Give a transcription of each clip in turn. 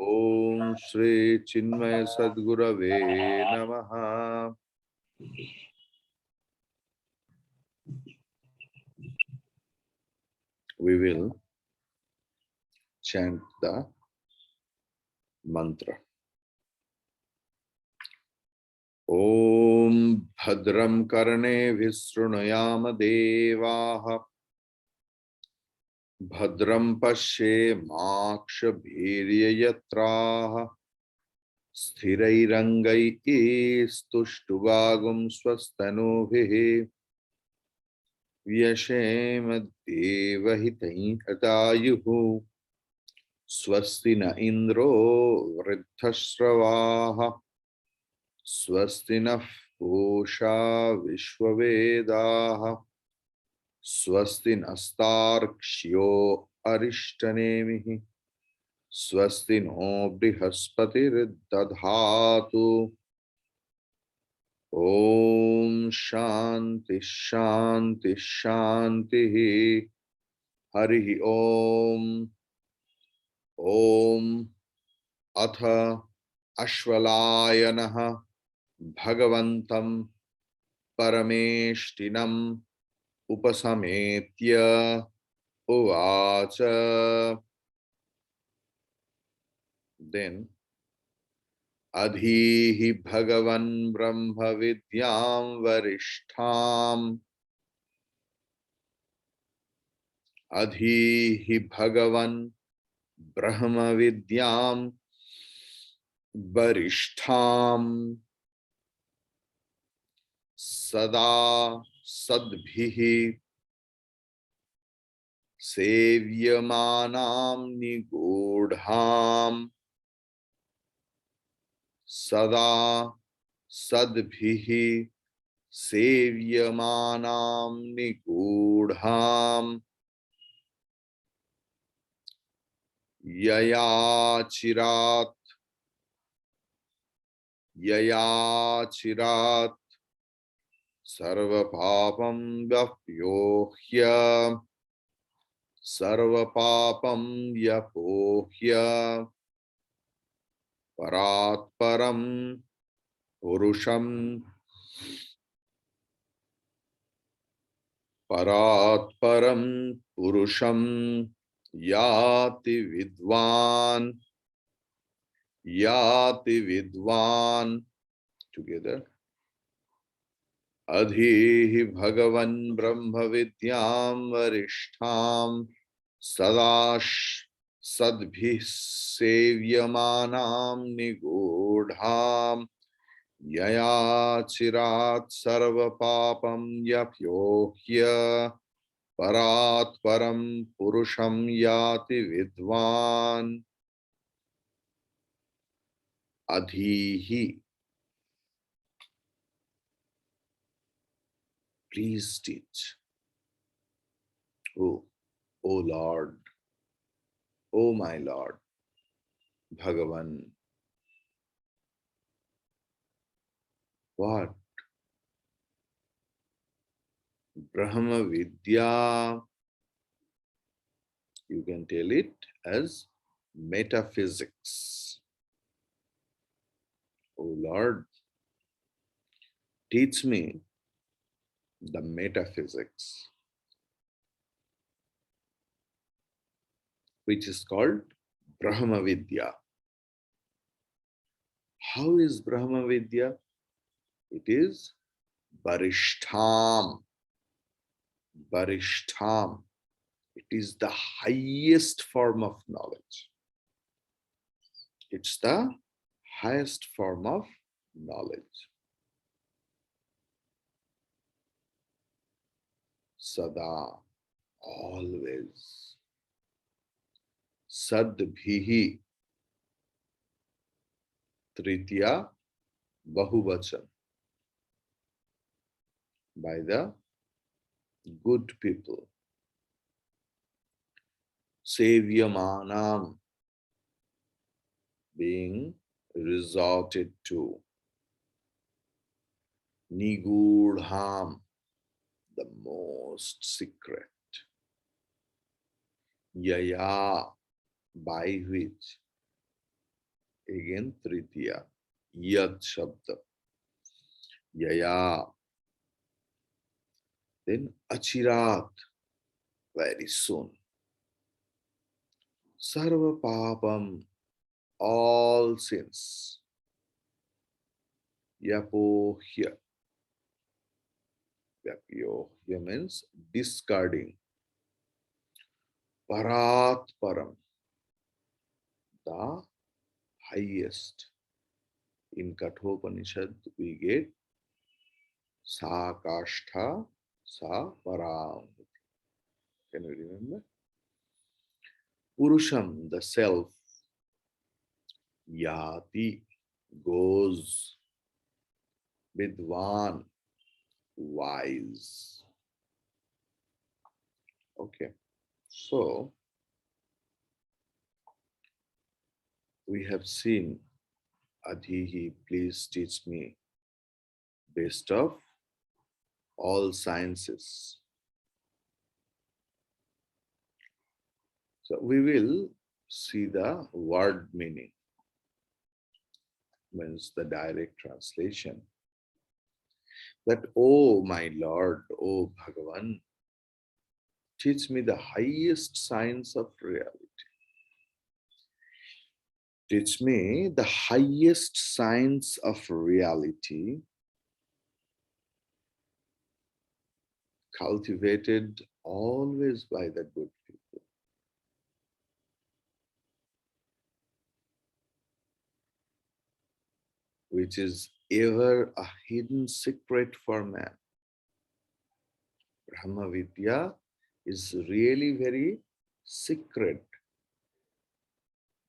Om Shri Chinmaya Sadgurave Namaha. We will chant the mantra. Om Bhadram Karane Vishrunayama Devaha Bhadram Pashe Maksha Bhirya Yatraha Sthirairangai Istuštuvagum Swastanubhihi Vyashema Devahitai Atayuhu Swasti na Indro Vridhasravaha Swasti na Pusha Vishwavedaha Swasti nastarkshyo Arishtanemihi Swasti no Brihaspati Dadhatu Om Shanti Shanti Shanti Harihi Om Om Atha Ashvalayanaha Bhagavantam Parameshtinam Upasametya Uvacha. Then Adhihi Bhagavan Brahma Vidyam Varishtham Adhihi Bhagavan Brahma Vidyam Varishtham Sada Sadbhihi Sevyamanam Nigodham Sada Sadbhihi Sevyamanam Nigodham Yaya Chirat Sarva Papam Vapyohya Sarva Papam Yapohya Paratparam Purusham Paratparam Purusham Yati Vidwan together. Adhihi Bhagavan Brahma Vidyam Varishtham Sadash Sadbhi Sevyamanam Nigodham Yaya Chirat Sarva Papam Yapyohya Parat Param Purusham Yati Vidwan. Adhihi. Please teach. O Lord, O my Lord, Bhagavan. What? Brahmavidya, you can tell it as metaphysics. O Lord, teach me the metaphysics, which is called Brahmavidya. How is Brahmavidya? It is Barishtham. Barishtham. It is the highest form of knowledge. It's the highest form of knowledge. Sada, always. Sadbhihi, Tritiya, Bahuvachan. By the good people. Sevyamanam, being resorted to. Nigudham, the most secret. Yaya, by which. Again, Tritiya. Yat Shabda. Yaya. Then Achirat. Very soon. Sarva Papam. All sins. Yapohya. Yapyohya means discarding. Parat Param. The highest. In Kathopanishad, we get Sa Kashtha Sa Param. Can you remember? Purusham, the self, Yati, goes, Vidwan, wise. Okay, so we have seen Adhihi, please teach me best of all sciences. So we will see the word meaning, means the direct translation. That, oh my Lord, oh Bhagavan, teach me the highest science of reality. Teach me the highest science of reality, cultivated always by the good people, which is ever a hidden secret for man. Brahmavidya is really very secret.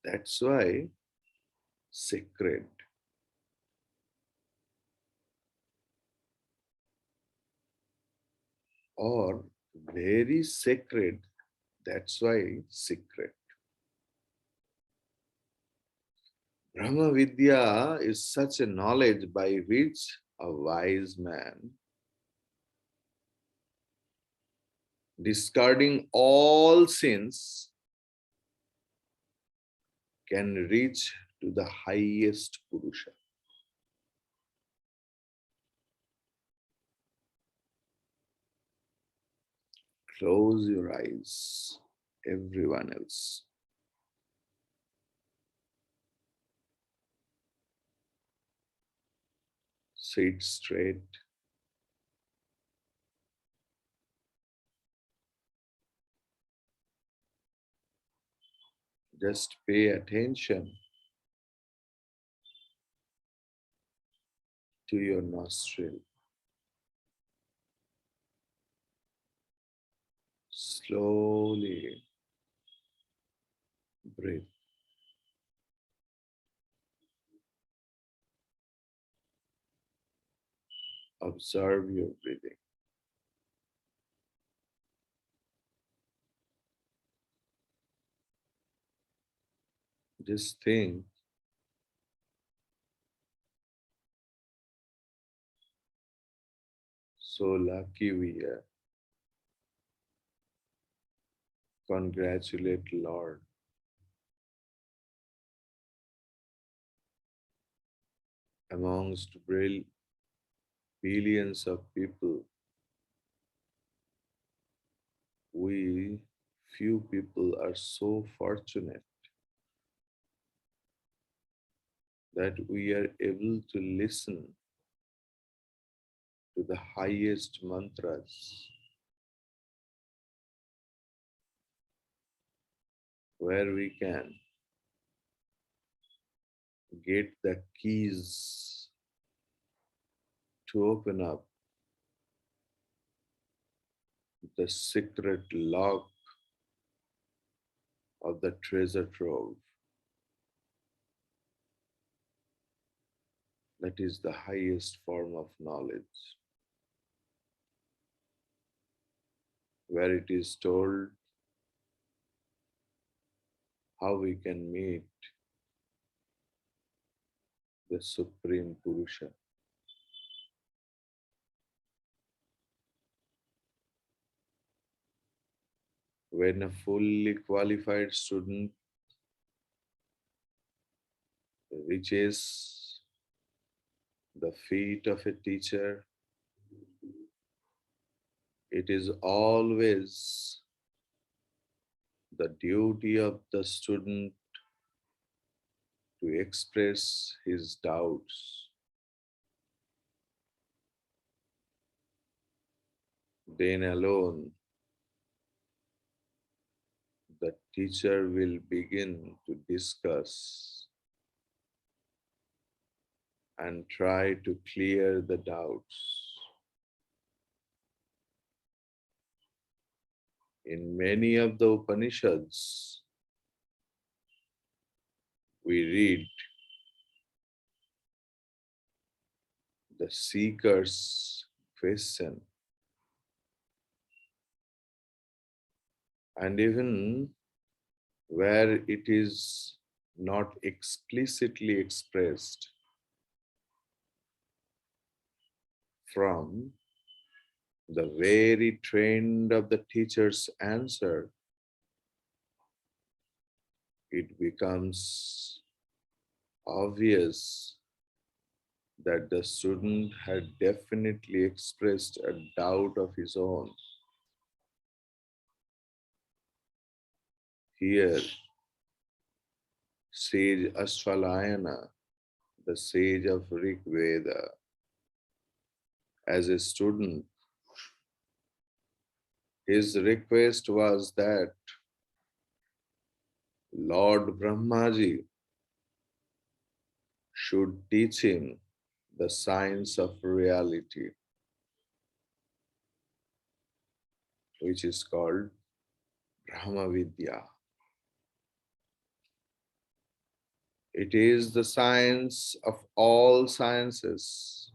That's why sacred. Or very sacred. That's why secret. Brahmavidya is such a knowledge by which a wise man, discarding all sins, can reach to the highest Purusha. Close your eyes, everyone else. Sit straight. Just pay attention to your nostril. Slowly breathe. Observe your breathing. Just think, so lucky we are. Congratulate Lord. Amongst billions of people, we few people are so fortunate that we are able to listen to the highest mantras, where we can get the keys to open up the secret lock of the treasure trove. That is the highest form of knowledge, where it is told how we can meet the Supreme Purusha. When a fully qualified student reaches the feet of a teacher, it is always the duty of the student to express his doubts. Then alone the teacher will begin to discuss and try to clear the doubts. In many of the Upanishads, we read the seeker's question, and even where it is not explicitly expressed, from the very trend of the teacher's answer, it becomes obvious that the student had definitely expressed a doubt of his own. Here, sage Ashvalayana, the sage of Rig Veda, as a student, his request was that Lord Brahmaji should teach him the science of reality, which is called Brahamavidya. It is the science of all sciences,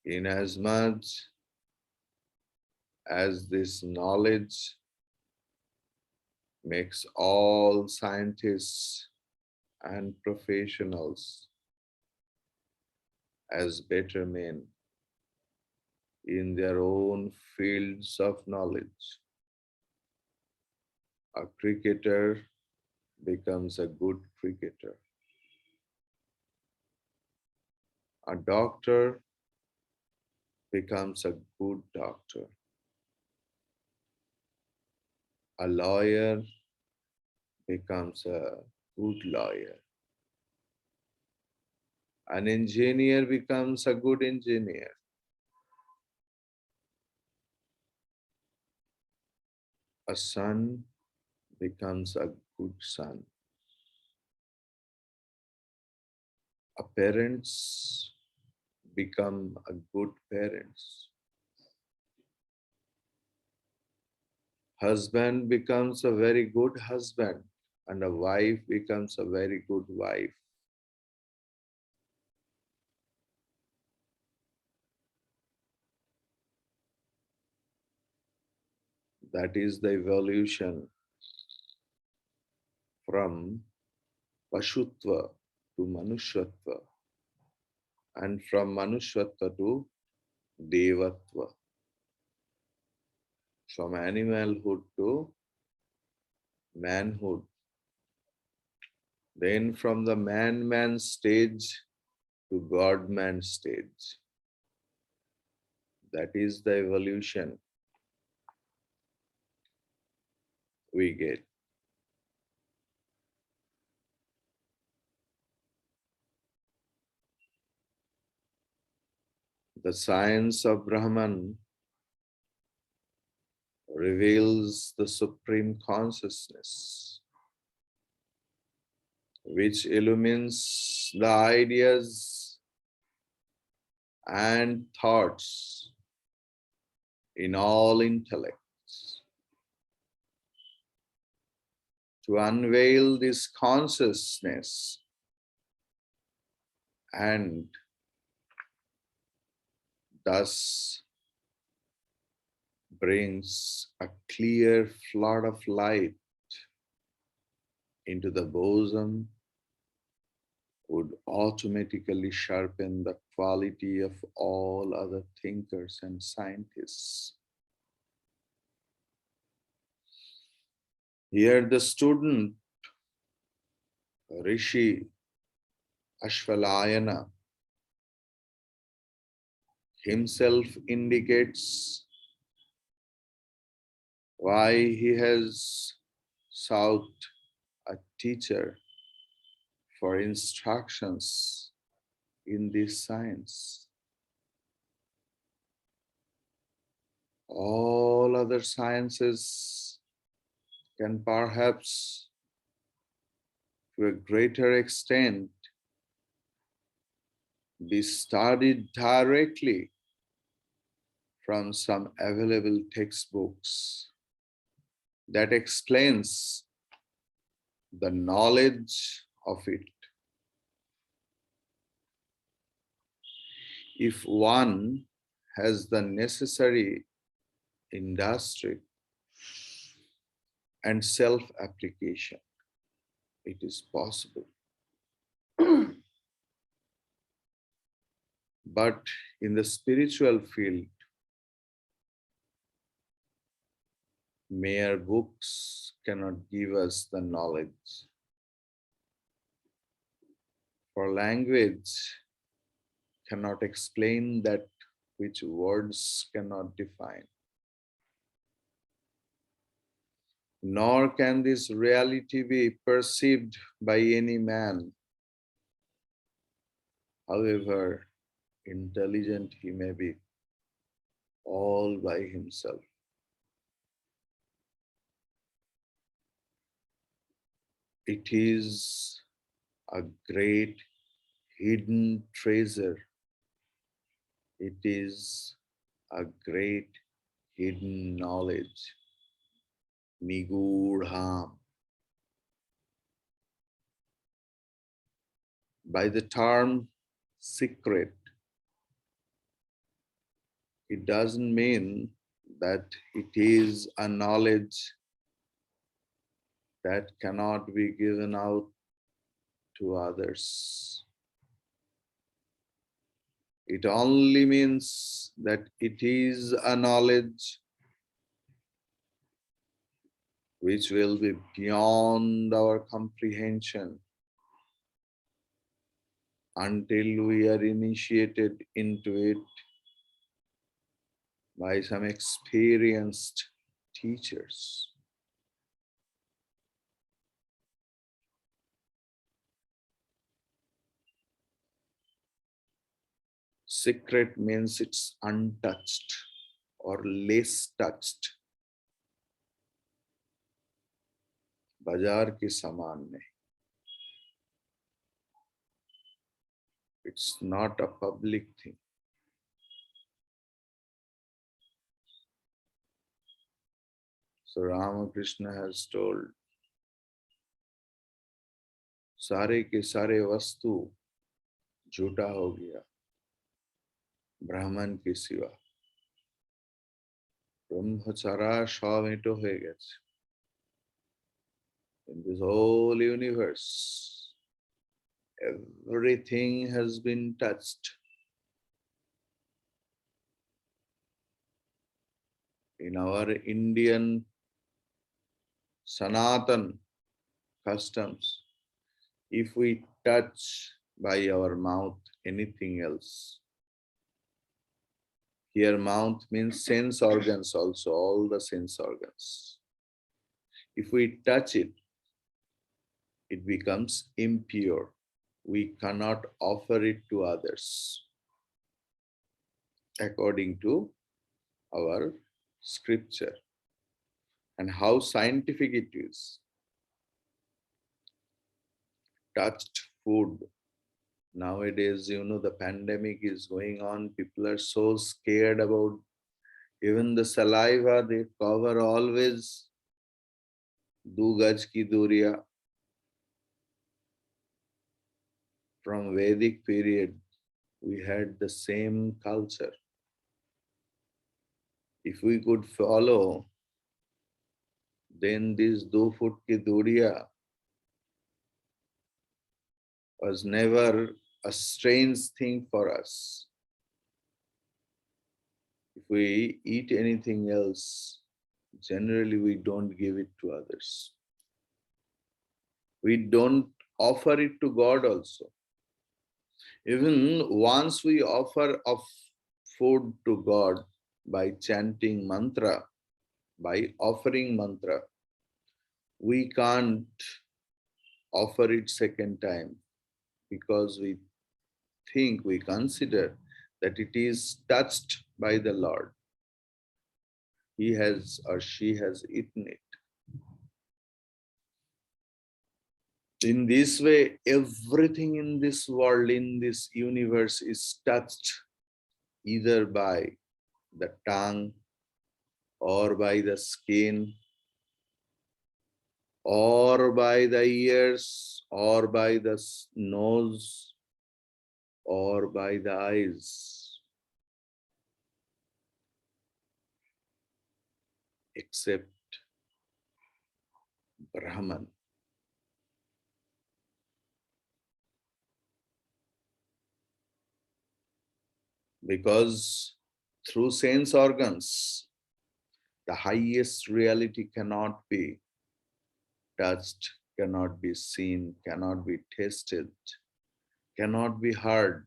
inasmuch as this knowledge makes all scientists and professionals as better men in their own fields of knowledge. A cricketer becomes a good cricketer. A doctor becomes a good doctor. A lawyer becomes a good lawyer. An engineer becomes a good engineer. A son becomes a good son. A parents become a good parents. Husband becomes a very good husband, and a wife becomes a very good wife. That is the evolution from Pashutva to Manushvatva, and from Manushvatva to Devatva, from animalhood to manhood, then from the man stage to God-man stage. That is the evolution we get. The science of Brahman reveals the supreme consciousness, which illumines the ideas and thoughts in all intellects. To unveil this consciousness and thus brings a clear flood of light into the bosom would automatically sharpen the quality of all other thinkers and scientists. Here the student Rishi Ashvalayana himself indicates why he has sought a teacher for instructions in this science. All other sciences can perhaps, to a greater extent, be studied directly from some available textbooks. That explains the knowledge of it. If one has the necessary industry and self-application, it is possible. But in the spiritual field, mere books cannot give us the knowledge. For language cannot explain that which words cannot define. Nor can this reality be perceived by any man, however intelligent he may be, all by himself. It is a great hidden treasure. It is a great hidden knowledge. Nigudham. By the term secret, it doesn't mean that it is a knowledge that cannot be given out to others. It only means that it is a knowledge which will be beyond our comprehension until we are initiated into it by some experienced teachers. Secret means it's untouched or less touched. बाजार के समान नहीं. It's not a public thing. So Ramakrishna has told, सारे के सारे वस्तु झूठा हो गया ब्राह्मण के सिवा. ब्रह्मचारा समेतो হয়ে গেছে. In this whole universe, everything has been touched. In our Indian Sanatan customs, if we touch by our mouth anything else, here mouth means sense organs also, all the sense organs. If we touch it, it becomes impure. We cannot offer it to others according to our scripture. And how scientific it is. Touched food. Nowadays, the pandemic is going on. People are so scared about even the saliva. They cover always. Do gaj ki duriya. From Vedic period, we had the same culture. If we could follow, then this 2 foot ki duriya was never a strange thing for us. If we eat anything else, generally we don't give it to others. We don't offer it to God also. Even once we offer of food to God by chanting mantra, by offering mantra, we can't offer it second time because we consider that it is touched by the Lord. He has or she has eaten it. In this way, everything in this world, in this universe is touched either by the tongue or by the skin or by the ears or by the nose or by the eyes, except Brahman. Because through sense organs, the highest reality cannot be touched, cannot be seen, cannot be tasted, cannot be heard,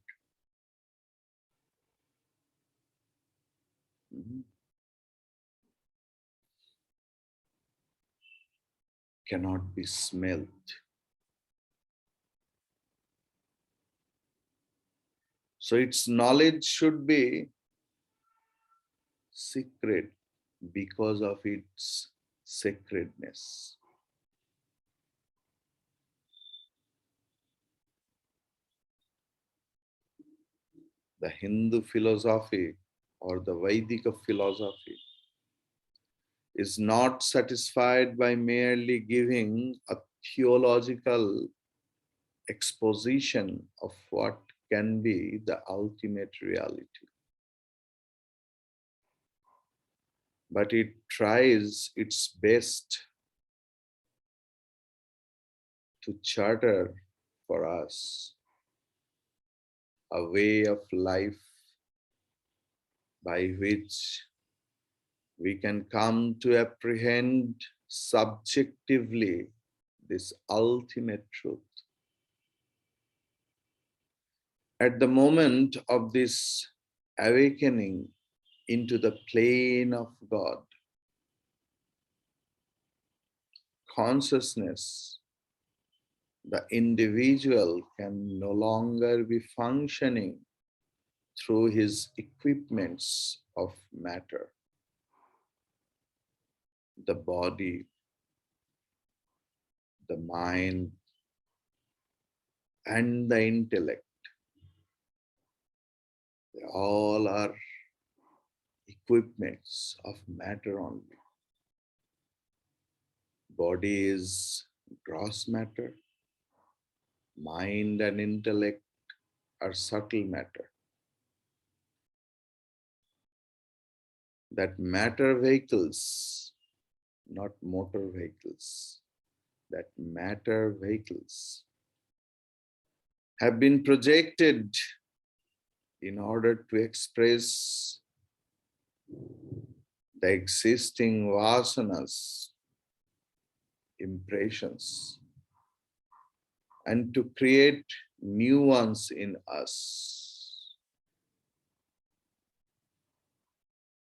cannot be smelled. So its knowledge should be secret because of its sacredness. The Hindu philosophy or the Vedic philosophy is not satisfied by merely giving a theological exposition of what can be the ultimate reality, but it tries its best to charter for us a way of life by which we can come to apprehend subjectively this ultimate truth. At the moment of this awakening into the plane of God, consciousness, the individual can no longer be functioning through his equipments of matter, the body, the mind, and the intellect. They all are equipments of matter only. Body is gross matter, mind and intellect are subtle matter. That matter vehicles, not motor vehicles, that matter vehicles have been projected in order to express the existing vasanas, impressions, and to create new ones in us.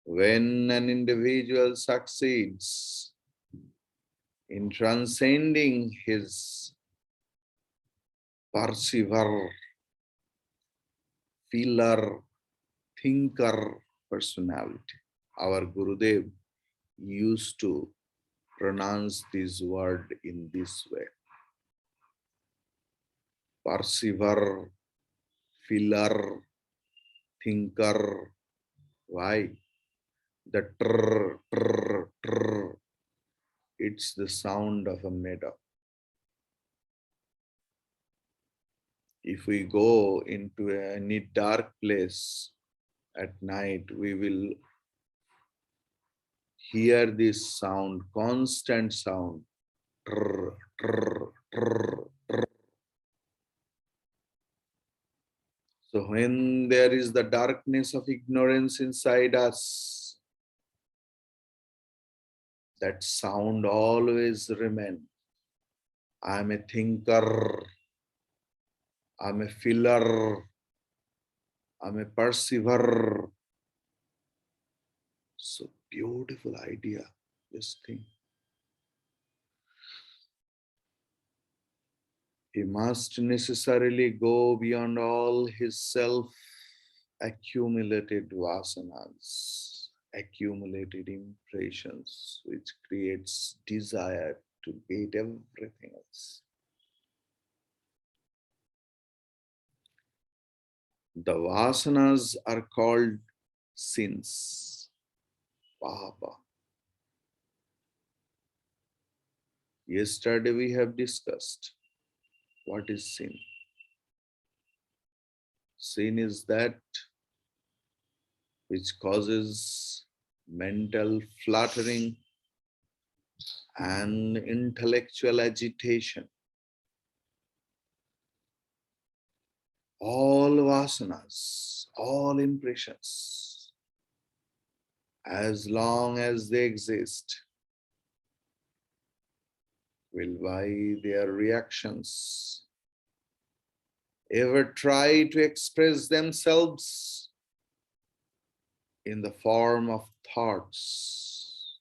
When an individual succeeds in transcending his perceiver, feeler, thinker personality, our Gurudev used to pronounce this word in this way. Perceiver, feeler, thinker. Why? The trr, trr, trr, it's the sound of a meadow. If we go into any dark place at night, we will hear this sound, constant sound. Trr, trr, trr, trr. So when there is the darkness of ignorance inside us, that sound always remains. I'm a thinker, I'm a feeler, I'm a perceiver. So beautiful idea, this thing. He must necessarily go beyond all his self accumulated vasanas, accumulated impressions, which creates desire to get everything else. The vasanas are called sins, papa. Yesterday we have discussed what is sin. Sin is that which causes mental fluttering and intellectual agitation. All vasanas, all impressions, as long as they exist, will by their reactions ever try to express themselves in the form of thoughts,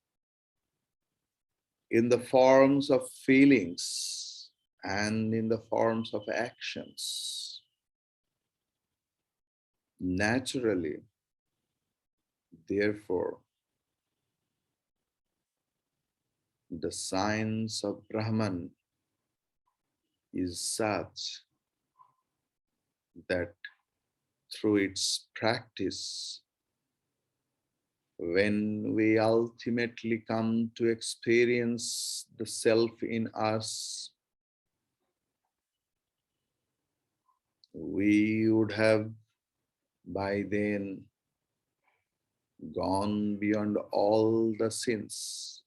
in the forms of feelings, and in the forms of actions. Naturally, therefore, the science of Brahman is such that through its practice, when we ultimately come to experience the self in us, we would have by then gone beyond all the sins.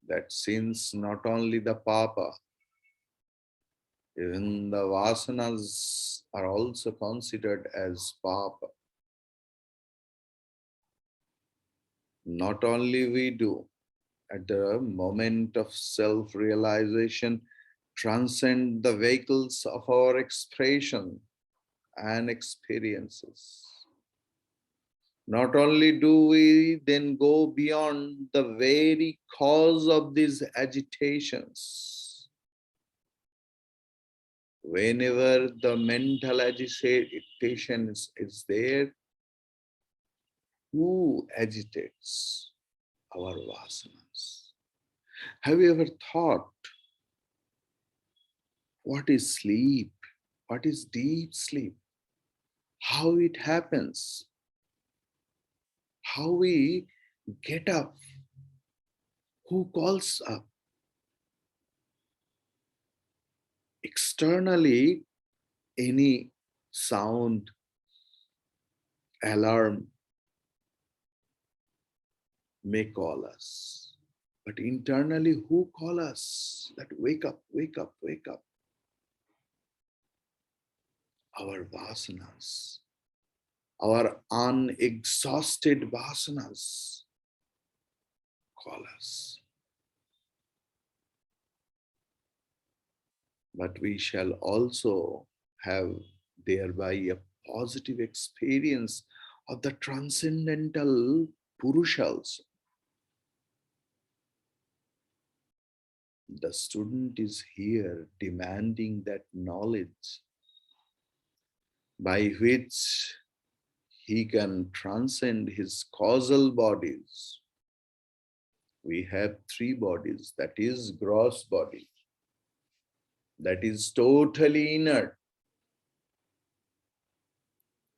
That sins, not only the papa, even the vasanas are also considered as papa. Not only we do, at the moment of self-realization, transcend the vehicles of our expression and experiences. Not only do we then go beyond the very cause of these agitations. Whenever the mental agitation is there, who agitates our vasanas? Have you ever thought, what is sleep? What is deep sleep? How it happens? How we get up? Who calls up? Externally, any sound, alarm may call us. But internally, who call us? That wake up, wake up, wake up. Our vasanas, our unexhausted vasanas call us. But we shall also have thereby a positive experience of the transcendental Purusha also. The student is here demanding that knowledge by which he can transcend his causal bodies. We have three bodies, that is gross body, that is totally inert,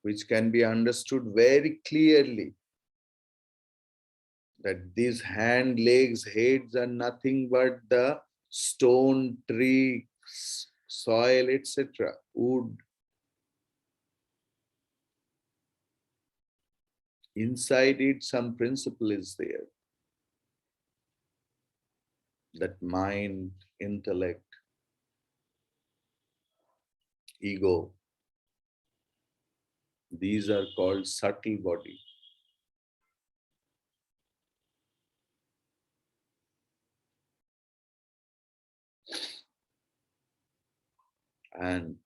which can be understood very clearly, that these hand, legs, heads are nothing but the stone, tree, soil, etc., wood. Inside it, some principle is there. That mind, intellect, ego, these are called subtle body. And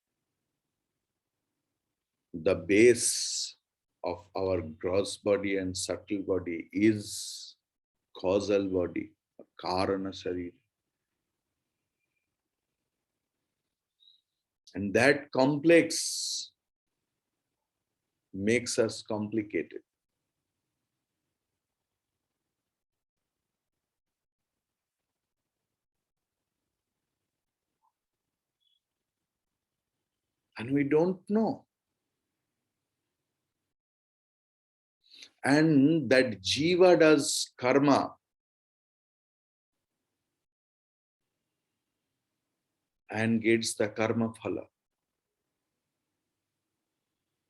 the base of our gross body and subtle body is causal body, karana sharira. And that complex makes us complicated. And we don't know. And that jiva does karma and gets the karma phala.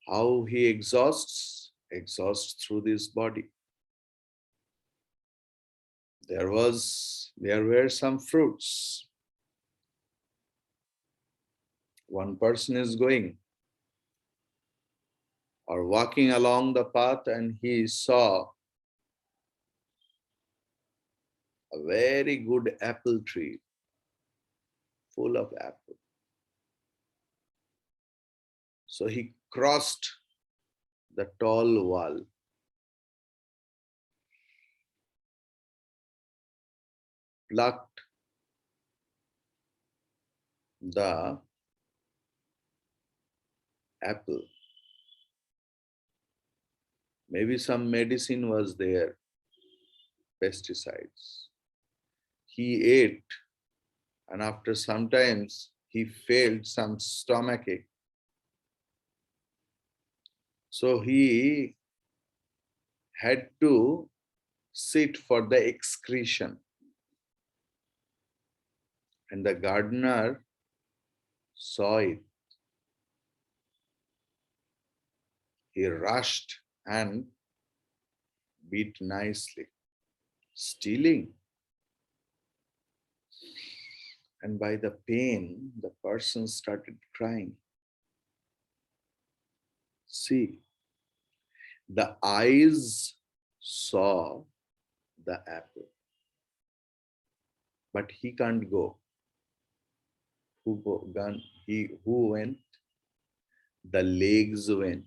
How he exhausts? Exhausts through this body. There were some fruits. One person is going or walking along the path and he saw a very good apple tree full of apple. So he crossed the tall wall, plucked the apple. Maybe some medicine was there, pesticides. He ate, and after some times he felt some stomachache. So he had to sit for the excretion. And the gardener saw it. He rushed and beat nicely, stealing. And by the pain, the person started crying. See, the eyes saw the apple, but he can't go. Who went? The legs went.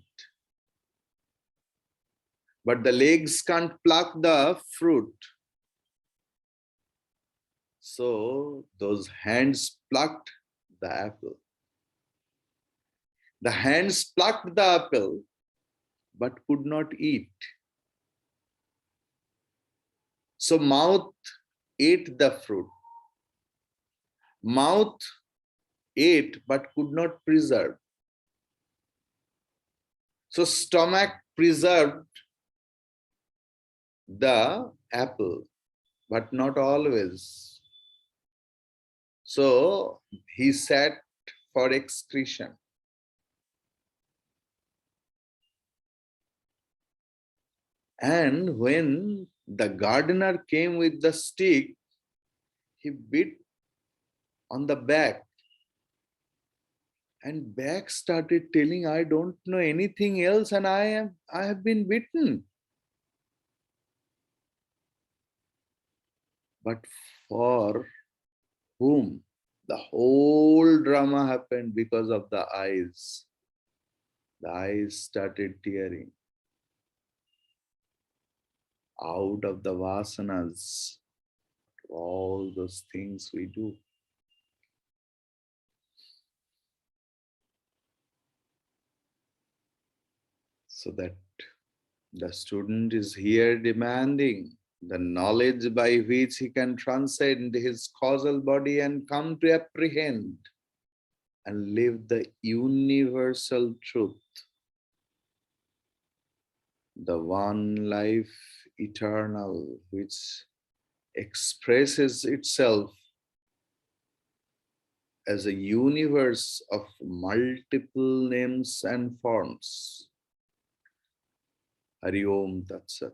But the legs can't pluck the fruit. So those hands plucked the apple. The hands plucked the apple, but could not eat. So mouth ate the fruit. Mouth ate, but could not preserve. So stomach preserved the apple, but not always. So he sat for excretion. And when the gardener came with the stick, he bit on the back. And back started telling, I don't know anything else, and I have been bitten. But for whom? The whole drama happened because of the eyes. The eyes started tearing out of the vasanas, all those things we do. So that the student is here demanding the knowledge by which he can transcend his causal body and come to apprehend and live the universal truth, the one life eternal, which expresses itself as a universe of multiple names and forms. Hari Om Tat Sat.